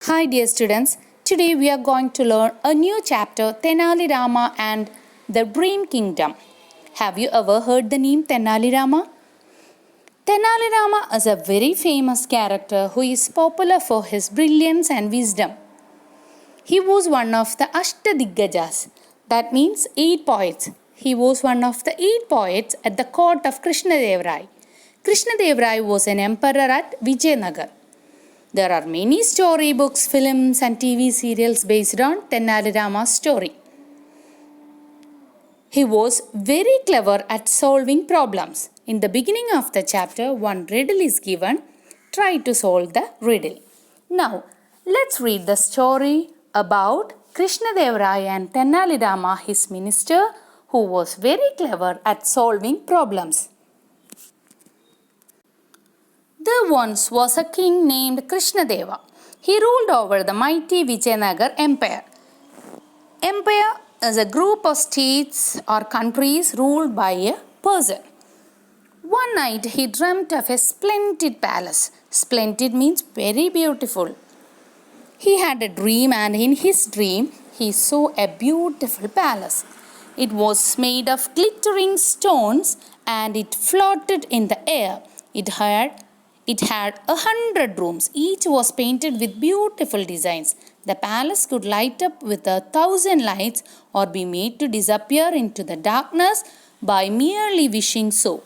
Hi dear students, today we are going to learn a new chapter, Tenali Rama and the Dream Kingdom. Have you ever heard the name Tenali Rama? Tenali Rama is a very famous character who is popular for his brilliance and wisdom. He was one of the Ashtadiggajas, that means 8 poets. He was one of the 8 poets at the court of Krishnadev Rai. Krishnadev Rai was an emperor at Vijayanagar. There are many storybooks, films and TV serials based on Tenali Rama's story. He was very clever at solving problems. In the beginning of the chapter, one riddle is given. Try to solve the riddle. Now, let's read the story about Krishnadev Rai and Tenali Rama, his minister, who was very clever at solving problems. There once was a king named Krishnadeva. He ruled over the mighty Vijayanagar Empire. Empire is a group of states or countries ruled by a person. One night he dreamt of a splendid palace. Splendid means very beautiful. He had a dream, and in his dream he saw a beautiful palace. It was made of glittering stones and it floated in the air. It had 100 rooms. Each was painted with beautiful designs. The palace could light up with 1,000 lights or be made to disappear into the darkness by merely wishing so.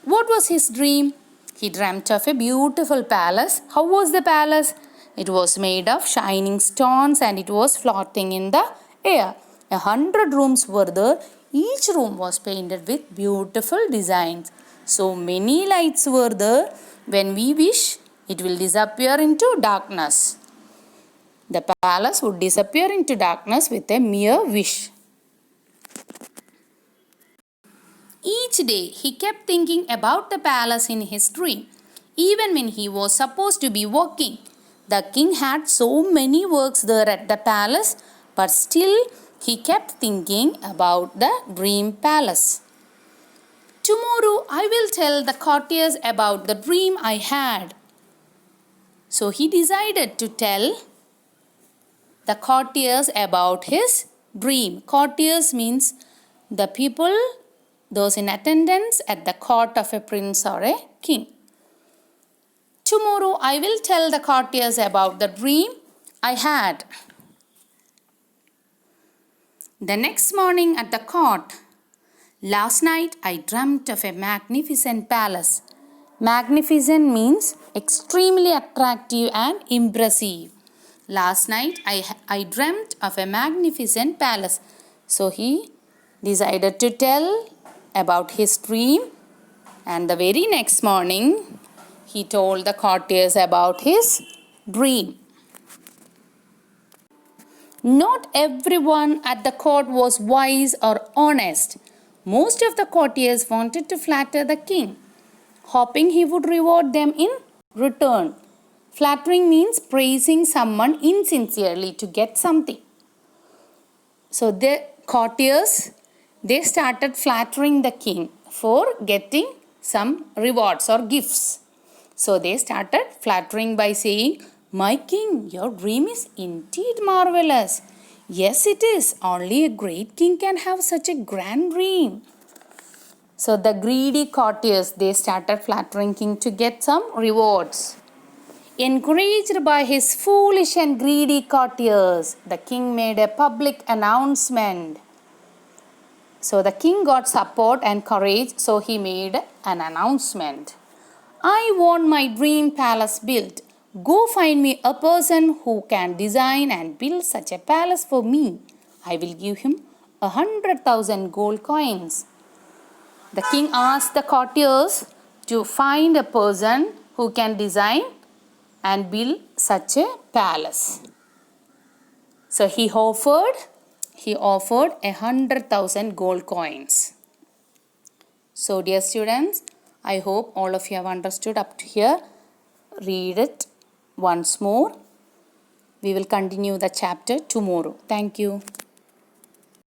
What was his dream? He dreamt of a beautiful palace. How was the palace? It was made of shining stones and it was floating in the air. 100 rooms were there. Each room was painted with beautiful designs. So many lights were there. When we wish, it will disappear into darkness. The palace would disappear into darkness with a mere wish. Each day, he kept thinking about the palace in his dream. Even when he was supposed to be working, the king had so many works there at the palace, but still he kept thinking about the dream palace. Tomorrow I will tell the courtiers about the dream I had. So he decided to tell the courtiers about his dream. Courtiers means the people, those in attendance at the court of a prince or a king. Tomorrow I will tell the courtiers about the dream I had. The next morning at the court, last night I dreamt of a magnificent palace. Magnificent means extremely attractive and impressive. Last night I dreamt of a magnificent palace. So he decided to tell about his dream, and the very next morning he told the courtiers about his dream. Not everyone at the court was wise or honest. Most of the courtiers wanted to flatter the king, hoping he would reward them in return. Flattering means praising someone insincerely to get something. So the courtiers, they started flattering the king for getting some rewards or gifts. So they started flattering by saying, "My king, your dream is indeed marvelous." "Yes, it is. Only a great king can have such a grand dream." So the greedy courtiers, they started flattering king to get some rewards. Encouraged by his foolish and greedy courtiers, the king made a public announcement. So the king got support and courage, so he made an announcement. "I want my dream palace built. Go find me a person who can design and build such a palace for me. I will give him 100,000 gold coins." The king asked the courtiers to find a person who can design and build such a palace. So he offered 100,000 gold coins. So dear students, I hope all of you have understood up to here. Read it once more. We will continue the chapter tomorrow. Thank you.